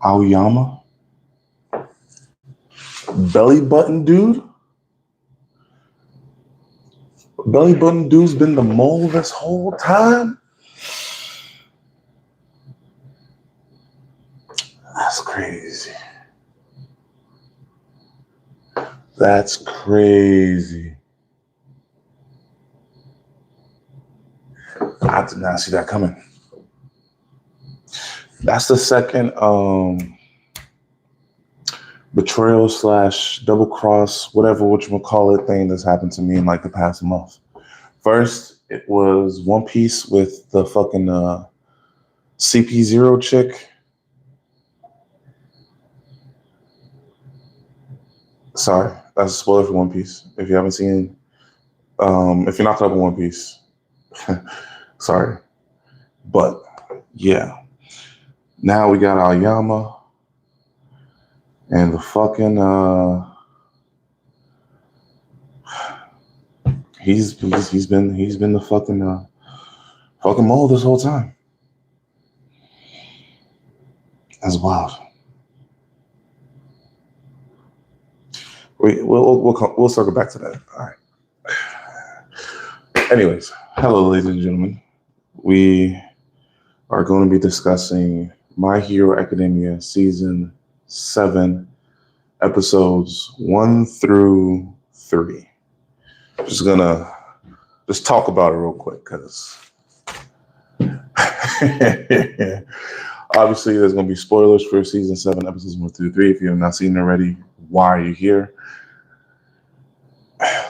Aoyama, Belly Button Dude. Belly Button Dude's been the mole this whole time. That's crazy. That's crazy. I did not see that coming. That's the second betrayal / double cross, whatever whatchamacallit thing that's happened to me in like the past month. First, it was One Piece with the fucking CP0 chick. Sorry, that's a spoiler for One Piece. If you haven't seen, if you're not caught up in One Piece, sorry. But yeah, now we got Aoyama and the fucking he's been the fucking mole this whole time. That's wild. We'll circle back to that. All right. Anyways, hello, ladies and gentlemen. We are going to be discussing My Hero Academia Season 7, Episodes 1 through 3. Just gonna talk about it real quick because obviously there's gonna be spoilers for Season 7, Episodes 1 through 3. If you have not seen it already, why are you here?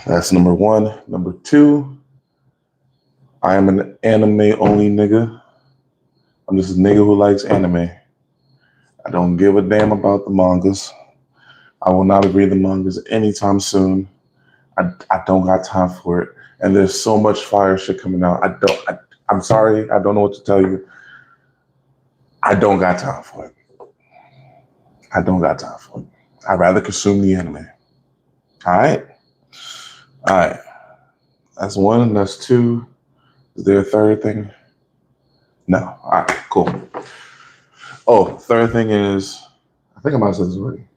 That's number one. Number two, I am an anime only nigga. I'm just a nigga who likes anime. I don't give a damn about the mangas. I will not read the mangas anytime soon. I don't got time for it. And there's so much fire shit coming out. I'm sorry. I don't know what to tell you. I don't got time for it. I don't got time for it. I'd rather consume the anime. All right. That's one. That's two. Is there a third thing? No. All right, cool. Oh, third thing is, I think I might have said this already.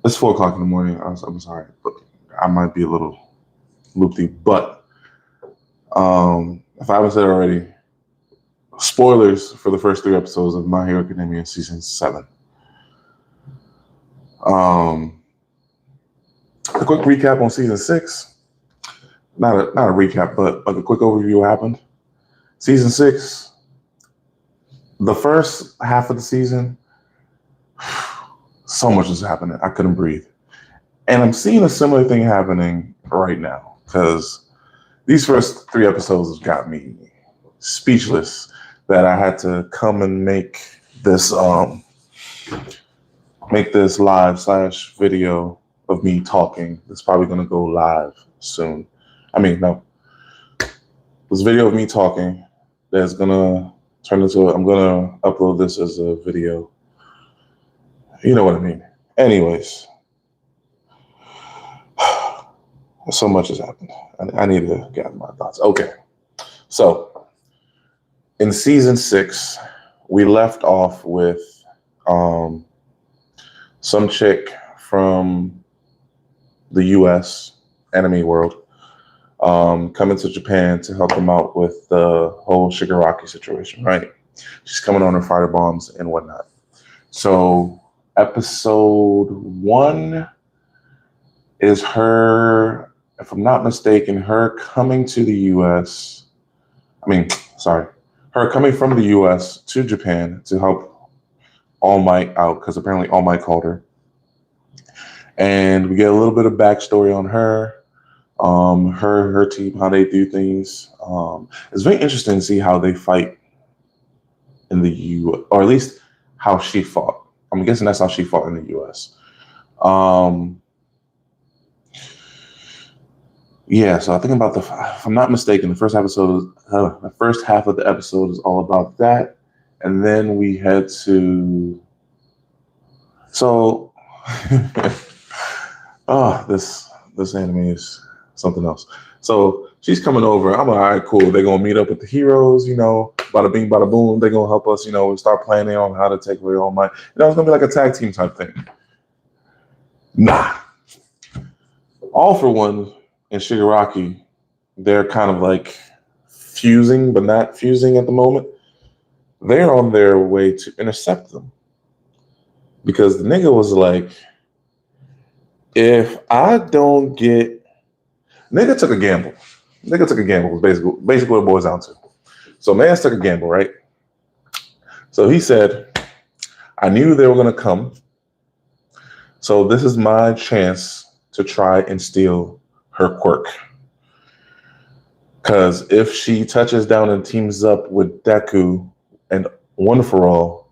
It's 4 o'clock in the morning. I'm sorry, but I might be a little loopy. But if I haven't said it already, spoilers for the first 3 episodes of My Hero Academia Season 7. A quick recap on Season 6. Not a recap, but like a quick overview of what happened. Season 6, the first half of the season, so much is happening. I couldn't breathe. And I'm seeing a similar thing happening right now because these first 3 episodes have got me speechless that I had to come and make this live / video of me talking. It's probably going to go live soon. I mean, no. This video of me talking that's going to turn into, I'm going to upload this as a video. You know what I mean. Anyways. So much has happened. I need to gather my thoughts. Okay. So, in Season 6, we left off with some chick from the U.S. anime world coming to Japan to help them out with the whole Shigaraki situation, right? She's coming on her fighter bombs and whatnot. So episode 1 is her, if I'm not mistaken, her coming to the U.S. Her coming from the U.S. to Japan to help All Might out because apparently All Might called her. And we get a little bit of backstory on her, her team, how they do things. It's very interesting to see how they fight in the U.S., or at least how she fought. I'm guessing that's how she fought in the U.S. Yeah, so I think about if I'm not mistaken, the first half of the episode is all about that, and then we head to. So, this anime is something else. So she's coming over. I'm like, all right, cool. They're gonna meet up with the heroes, but bada bing, bada boom. They're gonna help us, start planning on how to take away All Might. It's gonna be like a tag team type thing. Nah. All for One and Shigaraki, they're kind of like fusing, but not fusing at the moment. They're on their way to intercept them. Because the nigga was like, if I don't get... Nigga took a gamble. Was basically what it boils down to. So Mans took a gamble, right? So he said, I knew they were going to come. So this is my chance to try and steal her quirk. Because if she touches down and teams up with Deku and One For All,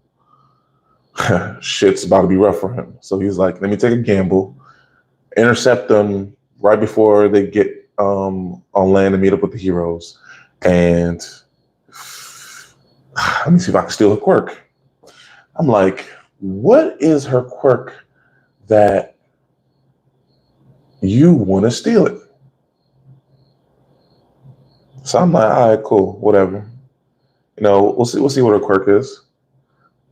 shit's about to be rough for him. So he's like, let me take a gamble, intercept them right before they get on land and meet up with the heroes. And let me see if I can steal her quirk. I'm like, what is her quirk that you want to steal it? So I'm like, all right, cool, whatever. We'll see what her quirk is.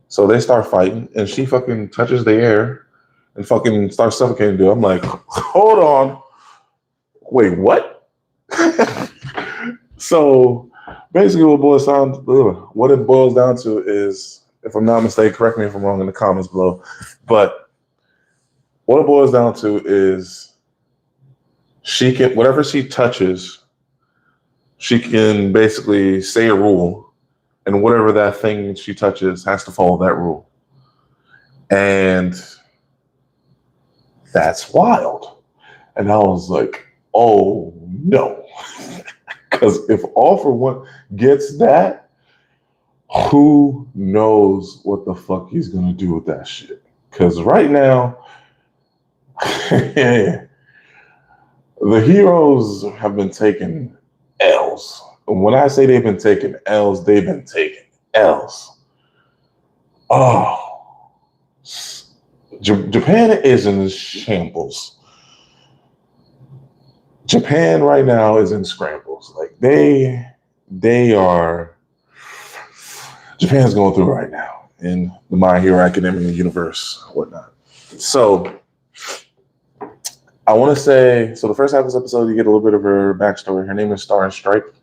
So they start fighting, and she fucking touches the air and fucking starts suffocating dude. I'm like, hold on. Wait, what? So basically what it boils down to is, if I'm not mistaken, correct me if I'm wrong in the comments below, but what it boils down to is she can, whatever she touches, she can basically say a rule, and whatever that thing she touches has to follow that rule. And that's wild. And I was like, oh no. Because if All For One gets that, who knows what the fuck he's going to do with that shit. Because right now, the heroes have been taking L's. And when I say they've been taking L's, they've been taking L's. Oh. Japan is in shambles. Japan right now is in scrambles. Like they are... Japan's going through right now in the My Hero Academia universe, whatnot. So I want to say, so the first half of this episode, you get a little bit of her backstory. Her name is Star and Stripe.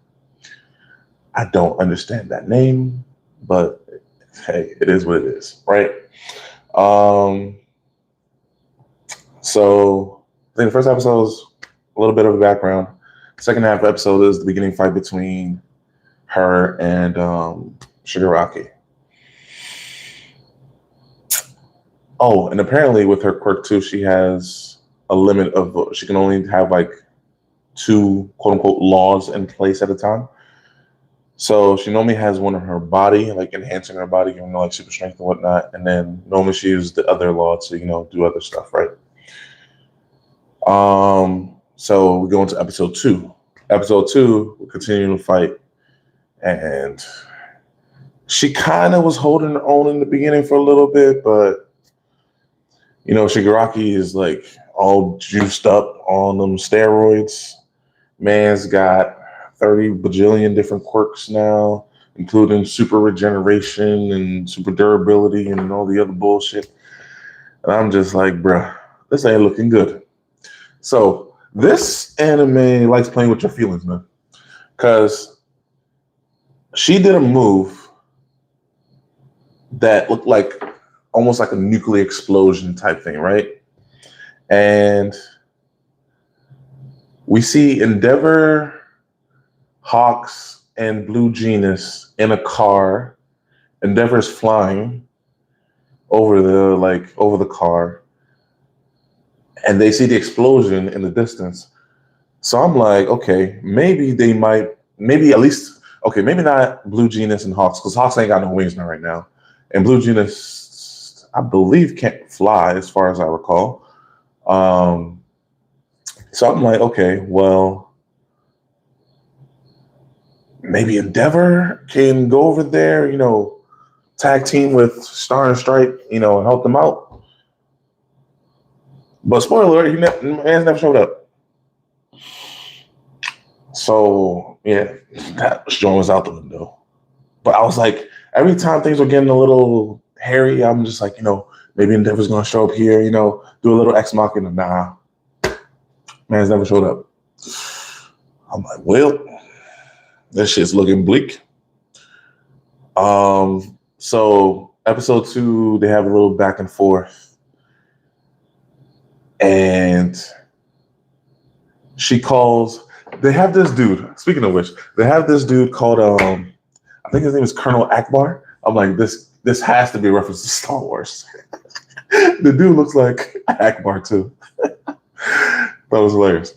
I don't understand that name, but hey, it is what it is, right? So I think the first episode is a little bit of a background. Second half of the episode is the beginning fight between her and Shigaraki. Oh, and apparently with her quirk too, she has a limit of, she can only have like 2 quote unquote laws in place at a time. So she normally has one in her body, like enhancing her body, like super strength and whatnot. And then normally she uses the other law to, do other stuff, right? So we go into episode 2. Episode 2, we're continuing to fight. And she kind of was holding her own in the beginning for a little bit, but Shigaraki is like all juiced up on them steroids. Man's got 30 bajillion different quirks now, including super regeneration and super durability and all the other bullshit. And I'm just like, bruh, this ain't looking good. So this anime likes playing with your feelings, man. Because she did a move that looked like almost like a nuclear explosion type thing, right? And we see Endeavor, Hawks, and Blue Genius in a car. Endeavor's flying over the car, and they see the explosion in the distance. So I'm like, okay, maybe not Blue Genius and Hawks, because Hawks ain't got no wings now right now. And Blue Genius, I believe, can't fly as far as I recall. So I'm like, okay, well, maybe Endeavor can go over there, tag team with Star and Stripe, and help them out. But spoiler alert, man's never showed up. So yeah, that joint was out the window. But I was like, every time things were getting a little hairy, I'm just like, maybe Endeavor's gonna show up here, do a little Ex Machina. Nah, man's never showed up. I'm like, well, this shit's looking bleak. So episode 2, they have a little back and forth, and she calls. They have this dude. Speaking of which, they have this dude called I think his name is Colonel Akbar. I'm like, this has to be a reference to Star Wars. The dude looks like Akbar too. That was hilarious.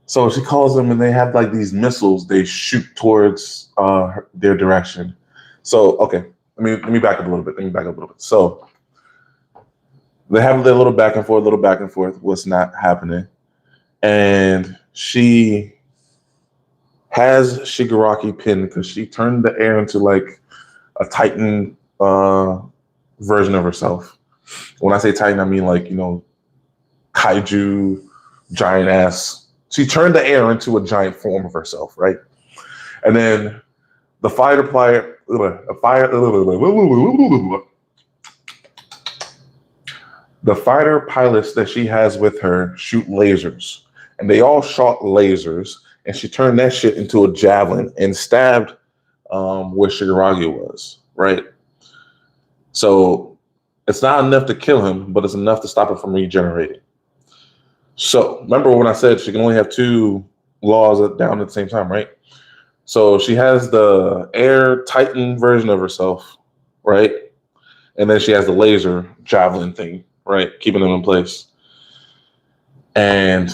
So she calls them, and they have like these missiles they shoot towards their direction. So okay, let me back up a little bit. So they have their little back and forth. What's not happening, and she has Shigaraki pinned because she turned the air into like a Titan version of herself. When I say Titan, I mean like, kaiju, giant ass. She turned the air into a giant form of herself, right? And then the fighter pilots that she has with her shoot lasers, and they all shot lasers, and she turned that shit into a javelin and stabbed where Shigaraki was, right? So it's not enough to kill him, but it's enough to stop it from regenerating. So remember when I said she can only have 2 laws down at the same time, right? So she has the air Titan version of herself, right? And then she has the laser javelin thing, right? Keeping them in place. And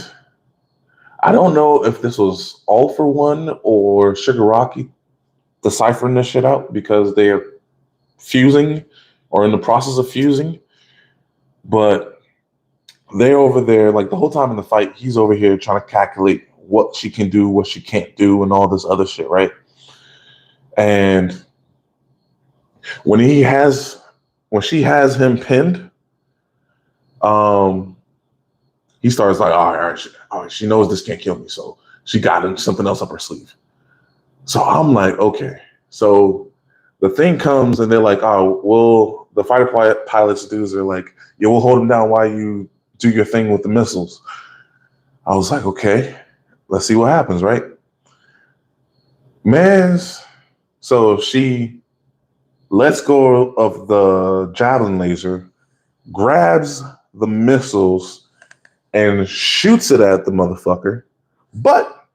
I don't know if this was All For One or Shigaraki deciphering this shit out because they are fusing or in the process of fusing. But they're over there, like the whole time in the fight, he's over here trying to calculate what she can do, what she can't do, and all this other shit, right? And when she has him pinned, he starts like, all right, she knows this can't kill me, so she got something else up her sleeve. So I'm like, okay. So the thing comes, and they're like, oh, well, the fighter pilots dudes are like, yeah, we'll hold him down while you do your thing with the missiles. I was like, okay, let's see what happens, right? So she lets go of the javelin laser, grabs the missiles, and shoots it at the motherfucker. But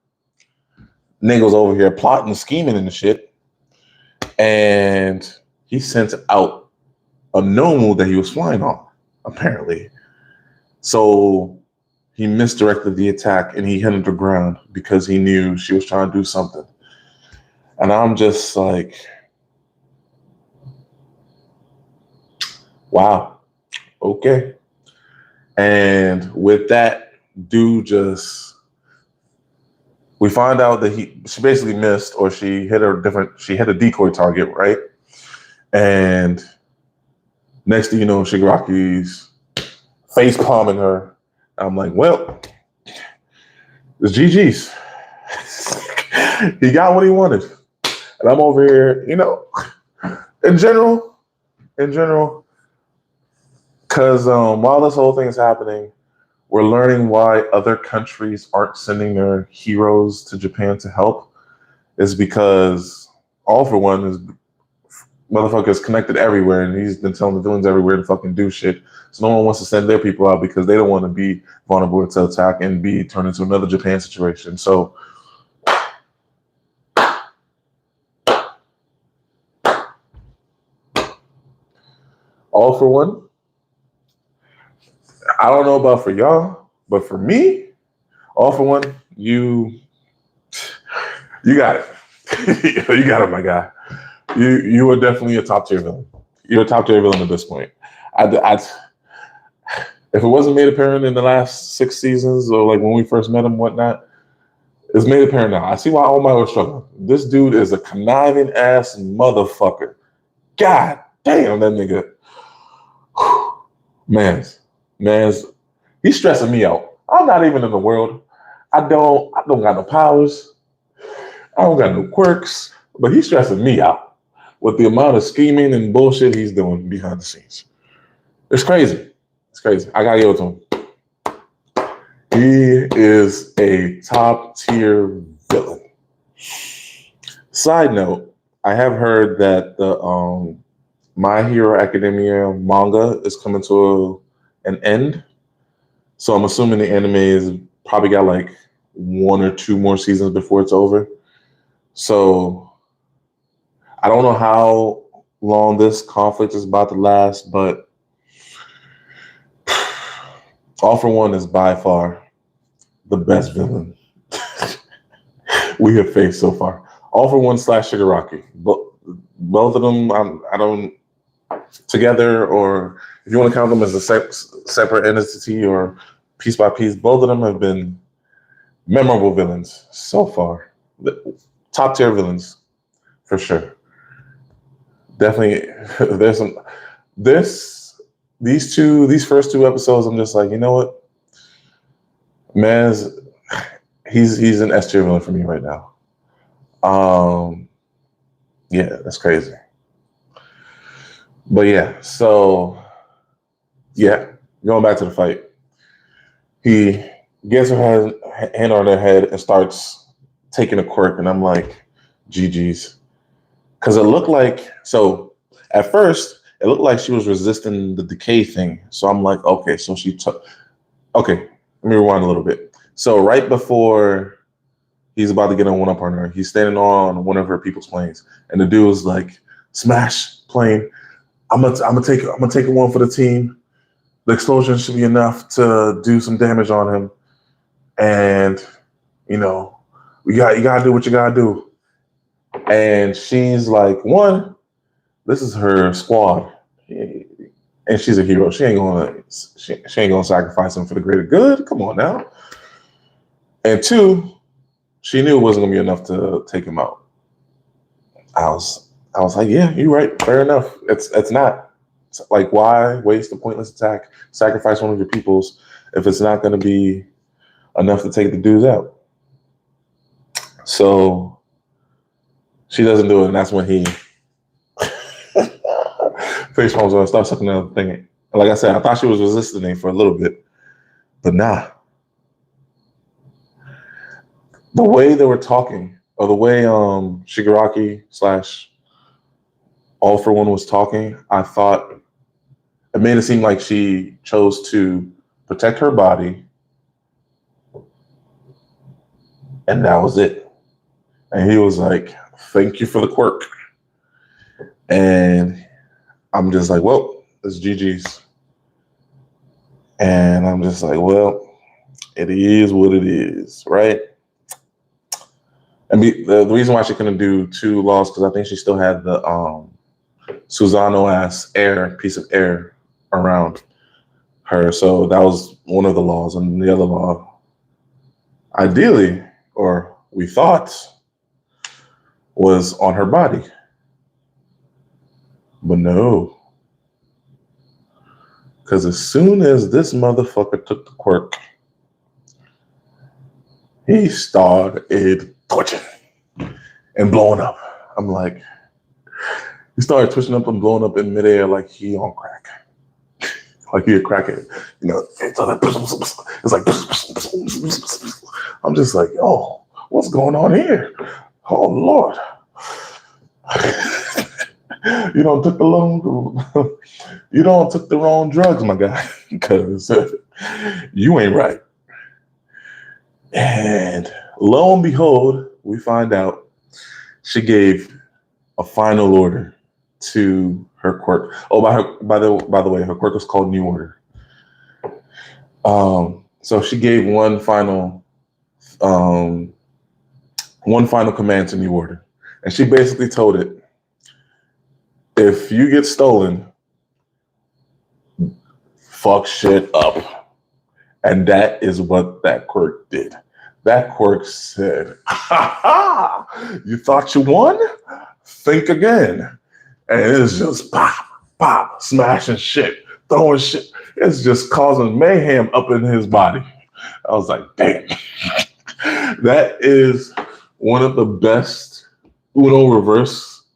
Nagel's over here plotting, scheming and shit. And he sent out a Nomu that he was flying on, apparently. So he misdirected the attack and he hit him to the ground because he knew she was trying to do something. And I'm just like, wow, okay. And with that, we find out that she basically missed, or she hit a decoy target, right? And next thing you know, Shigaraki's face palming her. I'm like, well, it's GG's. He got what he wanted. And I'm over here, in general, because while this whole thing is happening, we're learning why other countries aren't sending their heroes to Japan to help. Is because All For One is motherfucker is connected everywhere, and he's been telling the villains everywhere to fucking do shit. So no one wants to send their people out because they don't want to be vulnerable to attack and be turned into another Japan situation. So All For One, I don't know about for y'all, but for me, All For One, you got it. You got it, my guy. You are definitely a top tier villain. You're a top tier villain at this point. If it wasn't made apparent in the last 6 seasons or like when we first met him, whatnot, it's made apparent now. I see why All Might was struggling. This dude is a conniving ass motherfucker. God damn, that nigga. Man's, he's stressing me out. I'm not even in the world. I don't got no powers. I don't got no quirks, but he's stressing me out with the amount of scheming and bullshit he's doing behind the scenes. It's crazy. It's crazy. I gotta give it to him. He is a top tier villain. Side note, I have heard that the My Hero Academia manga is coming to an end. So I'm assuming the anime is probably got like 1 or 2 more seasons before it's over. So I don't know how long this conflict is about to last, but All for One is by far the best villain we have faced so far. All for One / Shigaraki. Both of them, I don't together, or if you want to count them as a separate entity or piece by piece, both of them have been memorable villains so far. Top tier villains for sure. Definitely, there's some these first 2 episodes. I'm just like, you know what, man, he's an S tier villain for me right now. Yeah, that's crazy. But yeah, so yeah, going back to the fight, he gets her hand on her head and starts taking a quirk, and I'm like, GG's. Because it looked like, so at first, it looked like she was resisting the decay thing. So I'm like, okay, so she took, okay, let me rewind a little bit. So right before he's about to get on one up on her, he's standing on one of her people's planes, and the dude was like, smash plane. I'm gonna take one for the team. The explosion should be enough to do some damage on him, and you know, you gotta do what you gotta do. And she's like, one, this is her squad, and she's a hero. She ain't gonna sacrifice him for the greater good. Come on now. And 2, she knew it wasn't gonna be enough to take him out. I was like, yeah, you're right. Fair enough. It's not. It's like, why waste a pointless attack, sacrifice one of your peoples if it's not going to be enough to take the dudes out? So she doesn't do it, and that's when he face palms on and starts sucking the thing. And like I said, I thought she was resisting it for a little bit, but nah. The way they were talking, or the way Shigaraki / All for One was talking, I thought it made it seem like she chose to protect her body, and that was it. And he was like, thank you for the quirk. And I'm just like, well, it's GG's. And I'm just like, well, it is what it is, right? And the reason why she couldn't do 2 laws, because I think she still had the Susano-ass piece of air around her. So that was one of the laws. And the other law, ideally, or we thought, was on her body. But no. Because as soon as this motherfucker took the quirk, he started twitching and blowing up. I'm like, he started twitching up and blowing up in midair like he on crack. Like he a crackhead. You know, it's like, I'm just like, oh, what's going on here? Oh, Lord. You don't took the wrong drugs, my guy, because you ain't right. And lo and behold, we find out she gave a final order to her quirk. Oh, by the way, her quirk was called New Order. So she gave one final command to New Order, and she basically told it, if you get stolen, fuck shit up. And that is what that quirk did. That quirk said, ha ha, you thought you won? Think again. And it's just pop, pop, smashing shit, throwing shit. It's just causing mayhem up in his body. I was like, damn. That is one of the best Uno reverses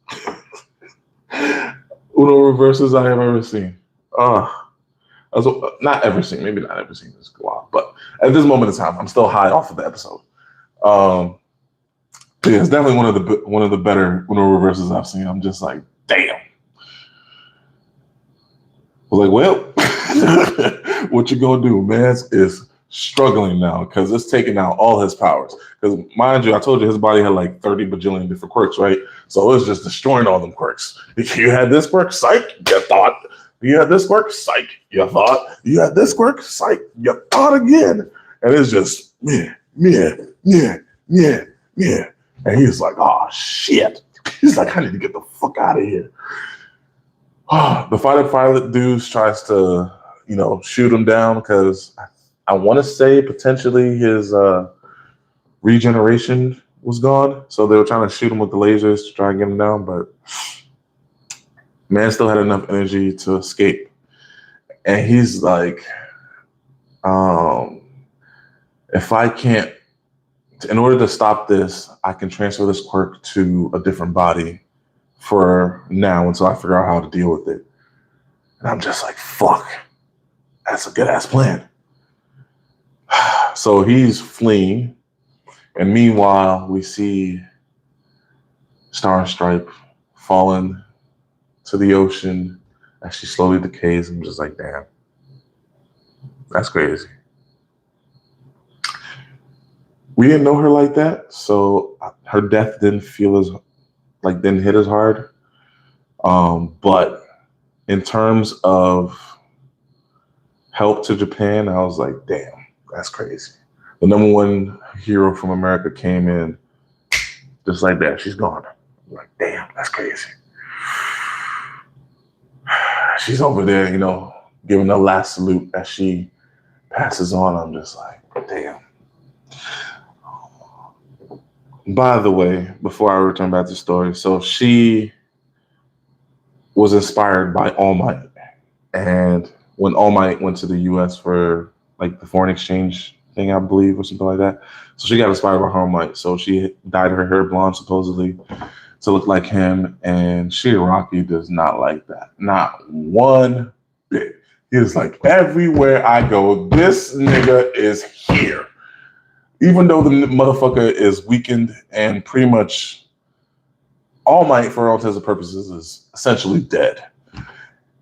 I have ever seen. Not ever seen, maybe not ever seen this go on, but at this moment in time, I'm still high off of the episode. Yeah, it's definitely one of the better Uno reverses I've seen. I'm just like, damn. I was like, well, what you gonna do? Mans is struggling now because it's taking out all his powers. Because mind you, I told you his body had like 30 bajillion different quirks, right? So it was just destroying all them quirks. If you had this quirk, psych, you thought. You had this quirk, psych, you thought. You had this quirk, psych, you thought again. And it's just, yeah. And he's like, oh, shit. He's like, I need to get the fuck out of here. The fighter pilot dude tries to, shoot him down because I want to say potentially his regeneration was gone. So they were trying to shoot him with the lasers to try and get him down. But man still had enough energy to escape. And he's like, if I can't, in order to stop this, I can transfer this quirk to a different body for now until I figure out how to deal with it. And I'm just like, fuck, that's a good ass plan. So he's fleeing. And meanwhile, we see Star and Stripe falling to the ocean as she slowly decays. I'm just like, damn, that's crazy. We didn't know her like that, so her death didn't hit as hard. But in terms of help to Japan, I was like, damn, that's crazy. The number one hero from America came in just like that. She's gone. I'm like, damn, that's crazy. She's over there, giving the last salute as she passes on. I'm just like, damn. By the way, before I return back to the story, so she was inspired by All Might. And when All Might went to the US for like the foreign exchange thing, I believe, or something like that. So she got inspired by All Might. So she dyed her hair blonde, supposedly, to look like him. And Shigaraki does not like that. Not one bit. He is like, everywhere I go, this nigga is here. Even though the motherfucker is weakened and pretty much All Might, for all intents and purposes, is essentially dead.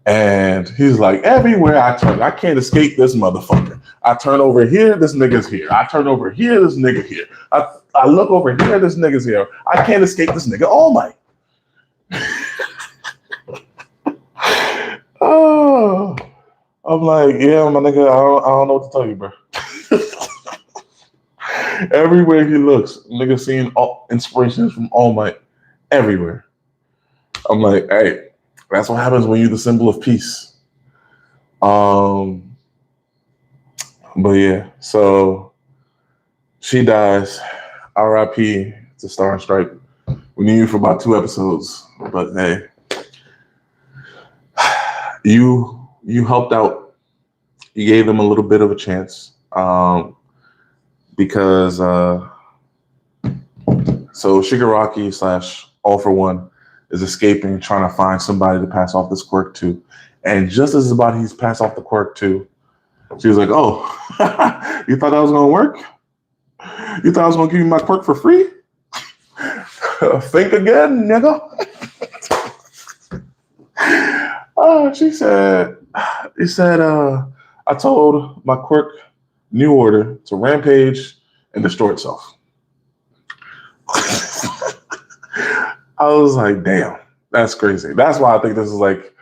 And he's like, everywhere I turn, I can't escape this motherfucker. I turn over here, this nigga's here. I turn over here, this nigga here. I look over here, this nigga's here. I can't escape this nigga All Might. Oh, I'm like, yeah, my nigga, I don't know what to tell you, bro. Everywhere he looks, nigga seeing all inspirations from All Might everywhere. I'm like, hey, that's what happens when you're the symbol of peace. But yeah, so she dies. R.I.P. to Star and Stripe. We knew you for about 2 episodes, but hey, you helped out. You gave them a little bit of a chance. Because so Shigaraki / All for One is escaping, trying to find somebody to pass off this quirk to. And just as he's passed off the quirk to, she was like, oh, you thought that was going to work? You thought I was going to give you my quirk for free? Think again, nigga. He said, I told my quirk New Order to rampage and destroy itself. I was like, damn, that's crazy. That's why I think this is like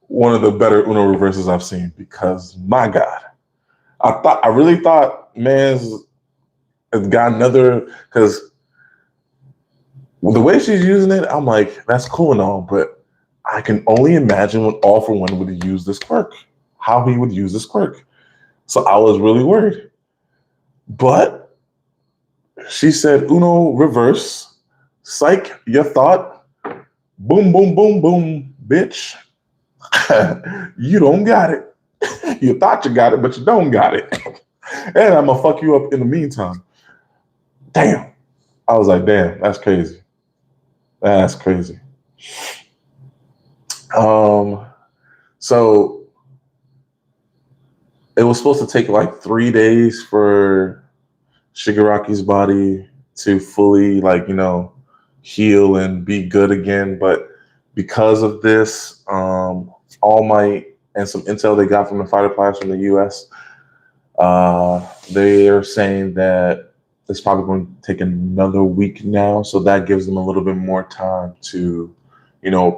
one of the better Uno reverses I've seen, because my God, I really thought Mans has got another, because the way she's using it, I'm like, that's cool and all, but I can only imagine when All for One would use this quirk, how he would use this quirk. So I was really worried. But she said, Uno reverse, psych, you thought, boom, boom, boom, boom, bitch. You don't got it. You thought you got it, but you don't got it. And I'm going to fuck you up in the meantime. Damn. I was like, damn, that's crazy. That's crazy. So it was supposed to take like 3 days for Shigaraki's body to fully, like, heal and be good again. But because of this, All Might and some intel they got from the fighter pilots from the US, they are saying that it's probably going to take another week now. So that gives them a little bit more time to,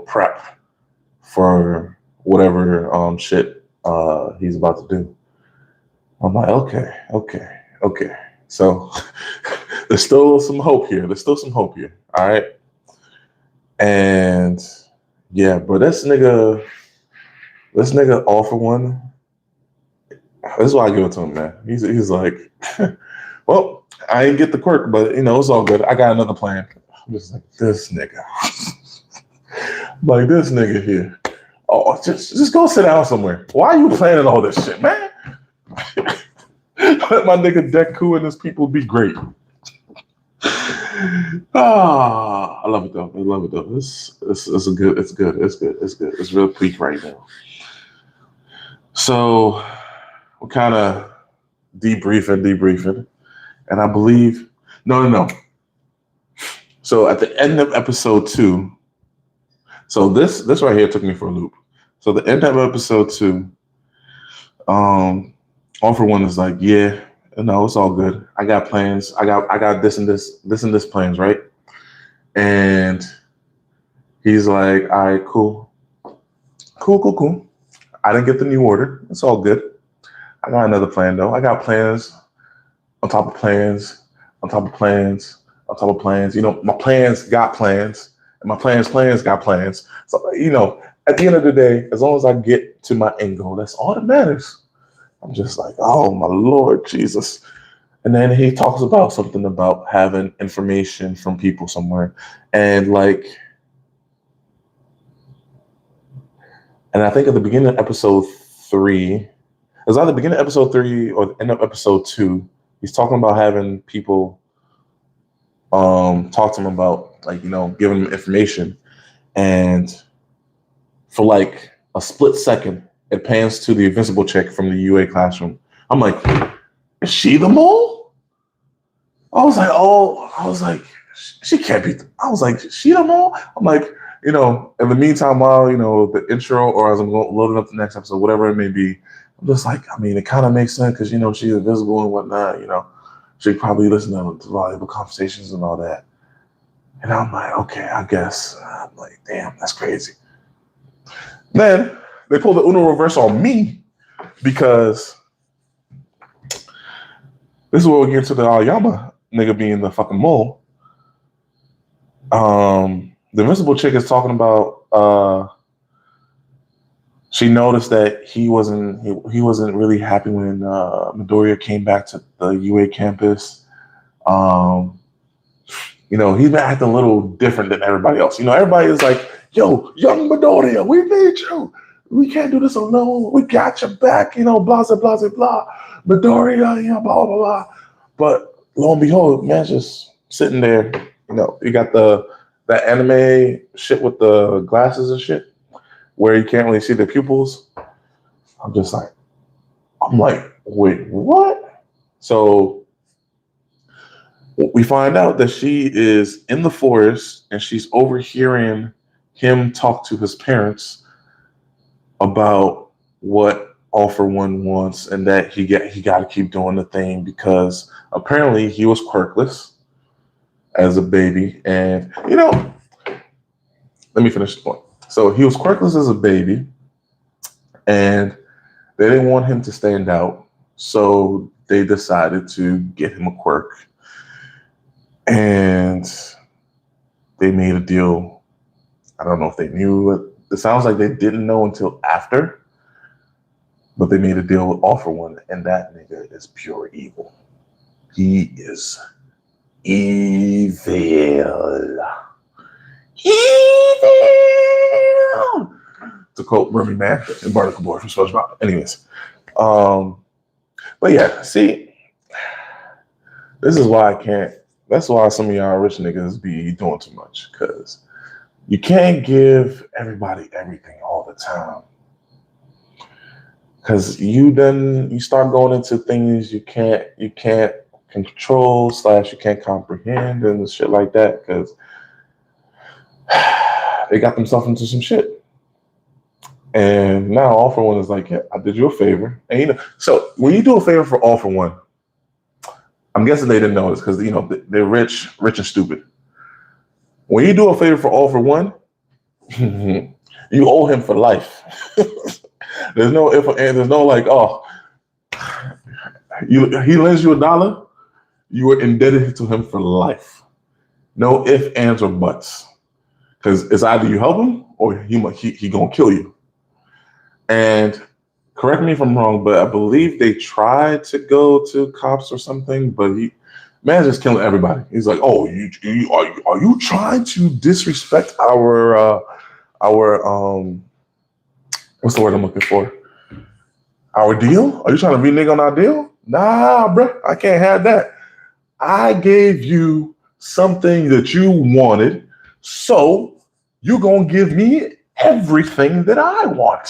prep for whatever shit he's about to do. I'm like, okay. So there's still some hope here. All right. And yeah, but this nigga, All For One, this is why I give it to him, man. He's like, well, I didn't get the quirk, but it's all good. I got another plan. I'm just like, this nigga. Like, this nigga here. Oh, just go sit down somewhere. Why are you planning all this shit, man? Let my nigga Deku and his people be great. I love it though. It's good. It's real peak right now. So we're kind of debriefing, and I believe no. So at the end of episode 2, so this right here took me for a loop. So the end of episode 2, All For One is like, yeah, no, it's all good. I got plans. I got this and this plans, right? And he's like, all right, cool. I didn't get the new order. It's all good. I got another plan though. I got plans on top of plans on top of plans on top of plans. My plans got plans, and my plans got plans. So at the end of the day, as long as I get to my end goal, that's all that matters. I'm just like, oh my Lord Jesus. And then he talks about something about having information from people somewhere. And I think at the beginning of episode 3, it was either the beginning of episode 3 or the end of episode 2, he's talking about having people talk to him about, giving him information. And for like a split second, it pans to the invincible chick from the UA classroom. I'm like, is she the mole? I was like, she can't be. I was like, she the mole? I'm like, in the meantime, while, the intro, or as I'm loading up the next episode, whatever it may be, I'm just like, I mean, it kind of makes sense because, she's invisible and whatnot, she probably listen to valuable conversations and all that. And I'm like, okay, I guess. I'm like, damn, that's crazy. Then they pulled the Uno reverse on me because this is where we get to the Aoyama nigga being the fucking mole. The invisible chick is talking about she noticed that he wasn't really happy when Midoriya came back to the UA campus. He's been acting a little different than everybody else. Everybody is like, yo, young Midoriya, we need you. We can't do this alone. We got your back, blah, blah, blah, blah. Midoriya, blah, blah, blah. But lo and behold, man's just sitting there. You got that anime shit with the glasses and shit, where you can't really see the pupils. I'm like, wait, what? So we find out that she is in the forest and she's overhearing him talk to his parents about what All For One wants, and that he got to keep doing the thing because apparently he was quirkless as a baby. And let me finish the point. So he was quirkless as a baby, and they didn't want him to stand out, so they decided to get him a quirk. And they made a deal. I don't know if they knew it. It sounds like they didn't know until after, but they made a deal with All For One, and that nigga is pure evil. He is evil. Evil! To quote Remy Man and Barnacle Boy from SpongeBob. Anyways. But yeah, see, this is why I can't That's why some of y'all rich niggas be doing too much, because you can't give everybody everything all the time. Because you start going into things you can't control / you can't comprehend and shit like that, because they got themselves into some shit. And now All For One is like, yeah, I did you a favor. And so when you do a favor for All For One, I'm guessing they didn't know this because they're rich and stupid. When you do a favor for All For One, you owe him for life. There's no if and there's no like, oh, he lends you $1, you are indebted to him for life. No ifs, ands, or buts. Because it's either you help him or he gonna kill you. And correct me if I'm wrong, but I believe they tried to go to cops or something, but man's just killing everybody. He's like, oh, are you trying to disrespect our what's the word I'm looking for? Our deal? Are you trying to renege on our deal? Nah, bro, I can't have that. I gave you something that you wanted, so you're gonna give me everything that I want.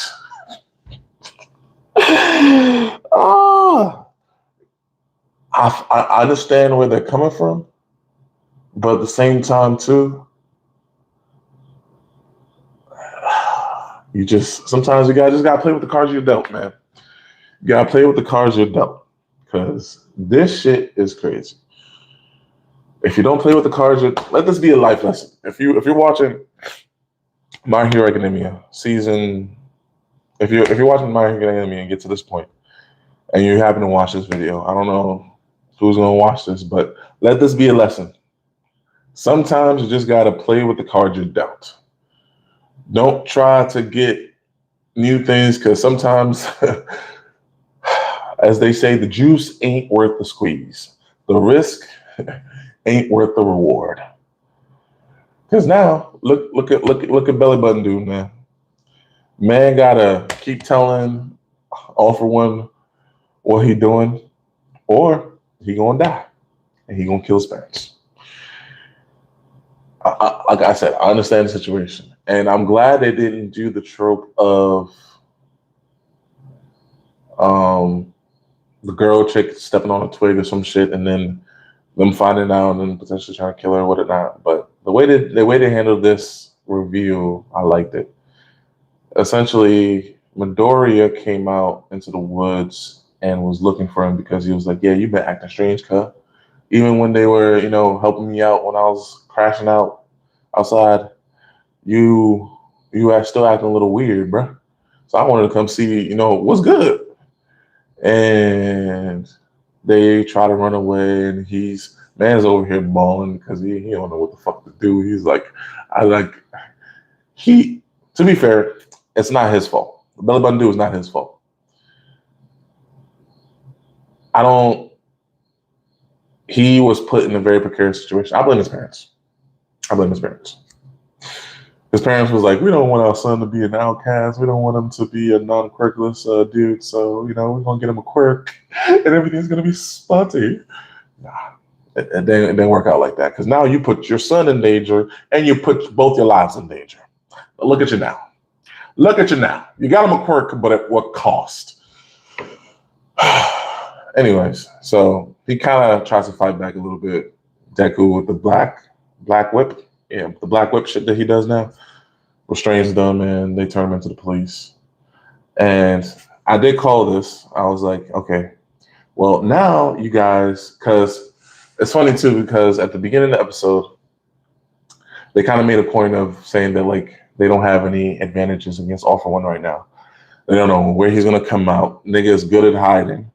I understand where they're coming from, but at the same time too, sometimes you just gotta play with the cards you're dealt, man. You gotta play with the cards you're dealt, because this shit is crazy. If you don't play with the cards, let this be a life lesson. If you're watching My Hero Academia season, if you're watching My Hero Academia and get to this point, and you happen to watch this video, I don't know who's gonna watch this, but let this be a lesson. Sometimes you just gotta play with the cards you're dealt. Don't try to get new things, because sometimes, as they say, the juice ain't worth the squeeze. The risk ain't worth the reward. Because now, look at Belly Button Dude, man. Man gotta keep telling All For One what he doing, or he gonna die, and he gonna kill his parents. Like I said, I understand the situation, and I'm glad they didn't do the trope of the girl chick stepping on a twig or some shit, and then them finding out and potentially trying to kill her or whatnot. But the way they handled this review, I liked it. Essentially, Midoriya came out into the woods and was looking for him because he was like, yeah, you've been acting strange, cuh. Even when they were, helping me out when I was crashing out outside, you are still acting a little weird, bro. So I wanted to come see, what's good. And they try to run away, and man's over here bawling because he don't know what the fuck to do. He's like, to be fair, it's not his fault. The Belly Button Dude is not his fault. He was put in a very precarious situation. I blame his parents. His parents was like, we don't want our son to be an outcast. We don't want him to be a non-quirkless dude. So, we're going to get him a quirk and everything's going to be spotty. Nah, it didn't work out like that. Because now you put your son in danger and you put both your lives in danger. But look at you now. You got him a quirk, but at what cost? Anyways, so he kind of tries to fight back a little bit. Deku with the black whip. Yeah, the black whip shit that he does now restrains them, and they turn him into the police. And I did call this. I was like, okay, well, now you guys, because it's funny too, because at the beginning of the episode, they kind of made a point of saying that like they don't have any advantages against All For One right now. They don't know where he's gonna come out. Nigga is good at hiding.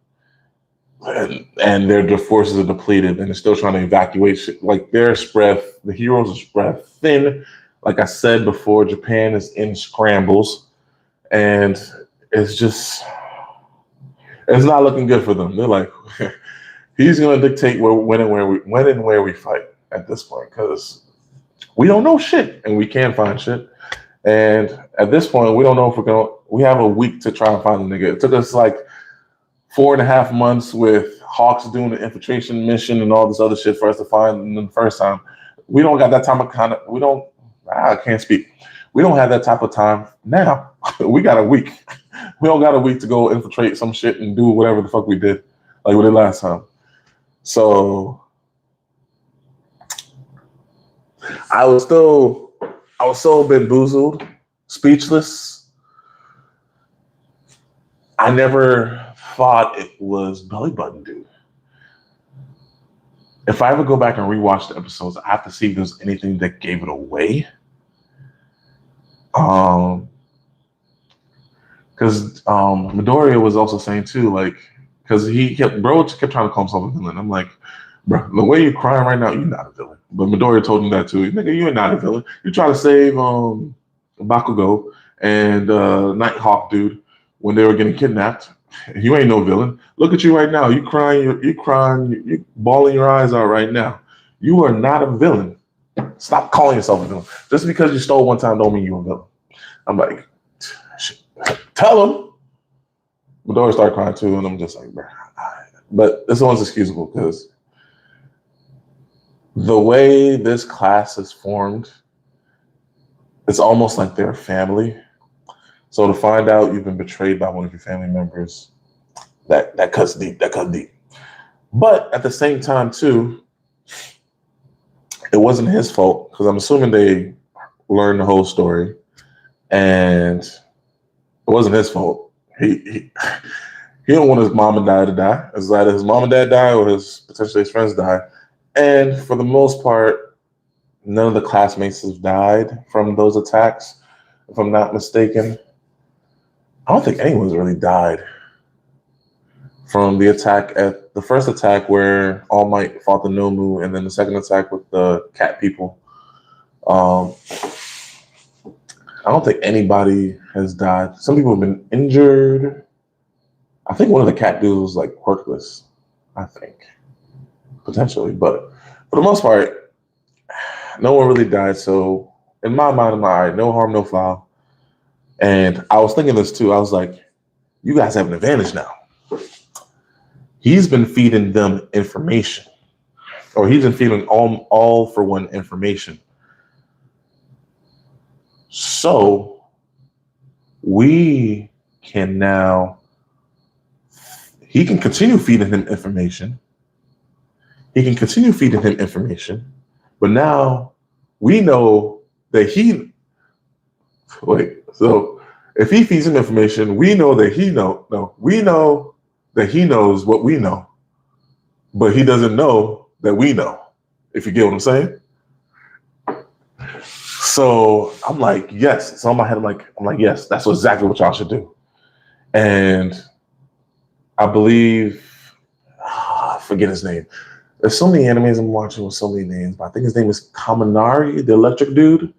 And their forces are depleted, and they're still trying to evacuate shit. Like they're spread, the heroes are spread thin. Like I said before, Japan is in scrambles, and it's not looking good for them. They're like, he's gonna dictate when and where we fight at this point, because we don't know shit, and we can't find shit. And at this point, we don't know if we have a week to try and find the nigga. It took us like 4.5 months with Hawks doing the infiltration mission and all this other shit for us to find them the first time. We don't got that time of kind of. We don't. I can't speak. We don't have that type of time now. We got a week. We don't got a week to go infiltrate some shit and do whatever the fuck we did, like we did last time. So I was so bamboozled, speechless. I never thought it was Belly Button Dude. If I ever go back and rewatch the episodes, I have to see if there's anything that gave it away. Because Midoriya was also saying too, like, because bro kept trying to call himself a villain. I'm like, bro, the way you're crying right now, you're not a villain. But Midoriya told him that too. Nigga, you're not a villain. You try to save Bakugo and Nighthawk dude when they were getting kidnapped. You ain't no villain. Look at you right now. You crying. You crying. You bawling your eyes out right now. You are not a villain. Stop calling yourself a villain. Just because you stole one time don't mean you're a villain. I'm like, tell him. Midoriya started crying too, and I'm just like, bro. But this one's excusable because the way this class is formed, it's almost like they're a family. So to find out you've been betrayed by one of your family members, that cuts deep. That cuts deep. But at the same time, too, it wasn't his fault because I'm assuming they learned the whole story, and it wasn't his fault. He didn't want his mom and dad to die. It's either his mom and dad die or potentially his friends die. And for the most part, none of the classmates have died from those attacks, if I'm not mistaken. I don't think anyone's really died from the attack at the first attack where All Might fought the Nomu, and then the second attack with the cat people. I don't think anybody has died. Some people have been injured. I think one of the cat dudes was like quirkless, I think, potentially. But for the most part, no one really died. So in my mind, I'm like, all right, no harm, no foul. And I was thinking this too. I was like, you guys have an advantage now. He's been feeding them information, or he's been feeding all for one information. So we can now, he can continue feeding him information. He can continue feeding him information, but now we know that so if he feeds him information, we know that we know that he knows what we know, but he doesn't know that we know, if you get what I'm saying. So I'm like, yes. So in my head, I'm like, yes, that's exactly what y'all should do. And I believe, I forget his name. There's so many animes I'm watching with so many names, but I think his name is Kaminari, the electric dude,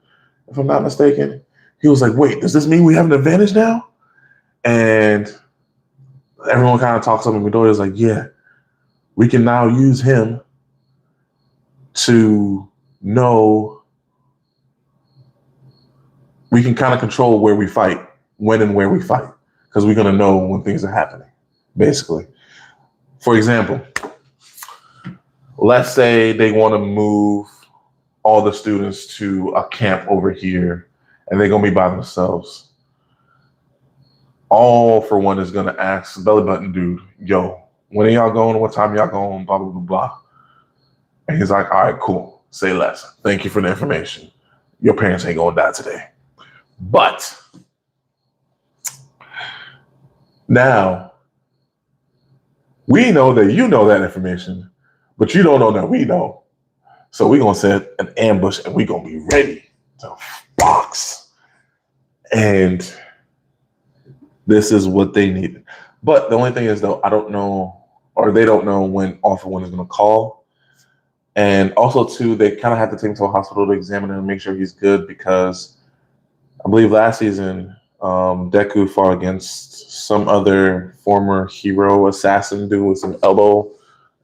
if I'm not mistaken. He was like, wait, does this mean we have an advantage now? And everyone kind of talks up, and Midoriya's like, yeah, we can now use him to know, we can kind of control where we fight, when and where we fight, because we're going to know when things are happening, basically. For example, let's say they want to move all the students to a camp over here, and they're going to be by themselves. All for one is going to ask Belly Button Dude, yo, when are y'all going? What time y'all going? Blah, blah, blah, blah. And he's like, all right, cool. Say less. Thank you for the information. Your parents ain't going to die today. But now we know that you know that information, but you don't know that we know. So we're going to set an ambush, and we're going to be ready to box. And this is what they needed. But the only thing is, though, I don't know, or they don't know when All for One is going to call. And also, too, they kind of have to take him to a hospital to examine him and make sure he's good, because I believe last season, Deku fought against some other former hero assassin dude with some elbow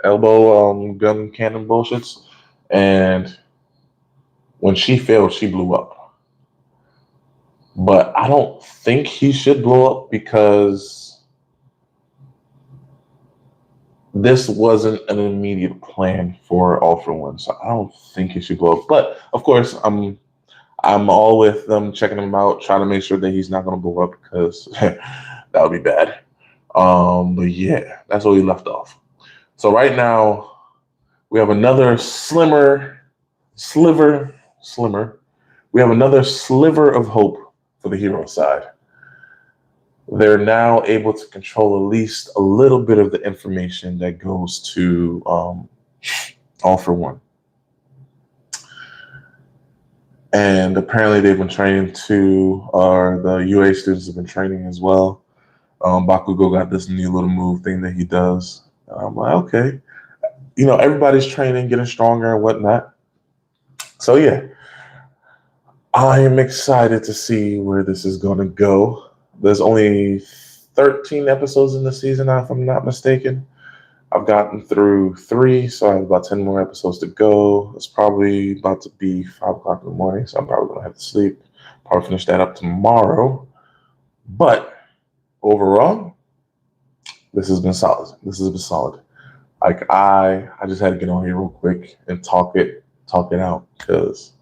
gun cannon bullshits. And when she failed, she blew up. But I don't think he should blow up, because this wasn't an immediate plan for All for One, so I don't think it should blow up. But of course, I'm all with them, checking him out, trying to make sure that he's not going to blow up because that would be bad. But yeah, that's where we left off. So right now we have another sliver. We have another sliver of hope for the hero side. They're now able to control at least a little bit of the information that goes to All for One. And apparently they've been training too, or the UA students have been training as well. Bakugo got this new little move thing that he does. I'm like, okay. You know, everybody's training, getting stronger and whatnot. So yeah, I am excited to see where this is going to go. There's only 13 episodes in the season, if I'm not mistaken. I've gotten through 3, so I have about 10 more episodes to go. It's probably about to be 5 o'clock in the morning, so I'm probably going to have to sleep. Probably finish that up tomorrow. But overall, this has been solid. Like I just had to get on here real quick and talk it out because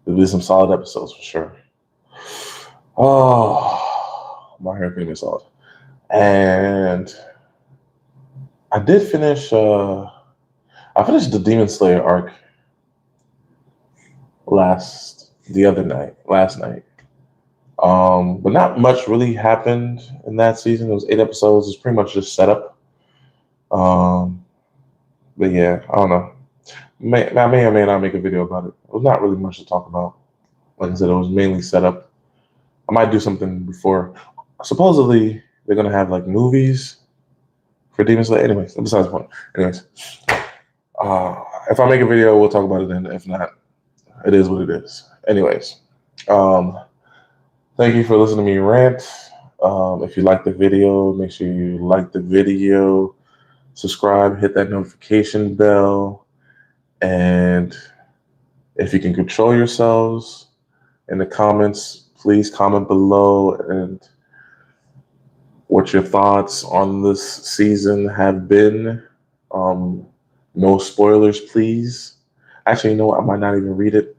there'll be some solid episodes for sure. Oh, my hair cream is solid. And I did finish I finished the Demon Slayer arc last night. But not much really happened in that season. It was 8 episodes. It's pretty much just setup. But yeah, I don't know. I may or may not make a video about it. It was not really much to talk about. Like I said, it was mainly setup. I might do something before. Supposedly, they're going to have like movies for Demon Slayer. Anyways, besides the point. Anyways, if I make a video, we'll talk about it then. If not, it is what it is. Anyways, thank you for listening to me rant. If you like the video, make sure you like the video, subscribe, hit that notification bell, and if you can control yourselves in the comments, please comment below and what your thoughts on this season have been. No spoilers, please. Actually, you know what? I might not even read it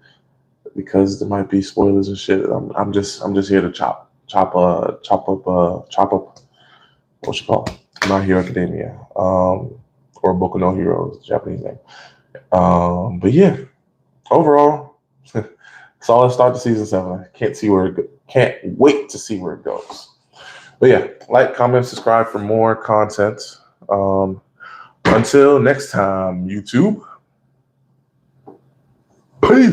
because there might be spoilers and shit. I'm just here to chop up. What you call it? My Hero Academia, or Boku no Hero, Japanese name. But yeah, overall, solid start to season 7. Can't wait to see where it goes. But yeah, like, comment, subscribe for more content. Until next time, YouTube. Peace.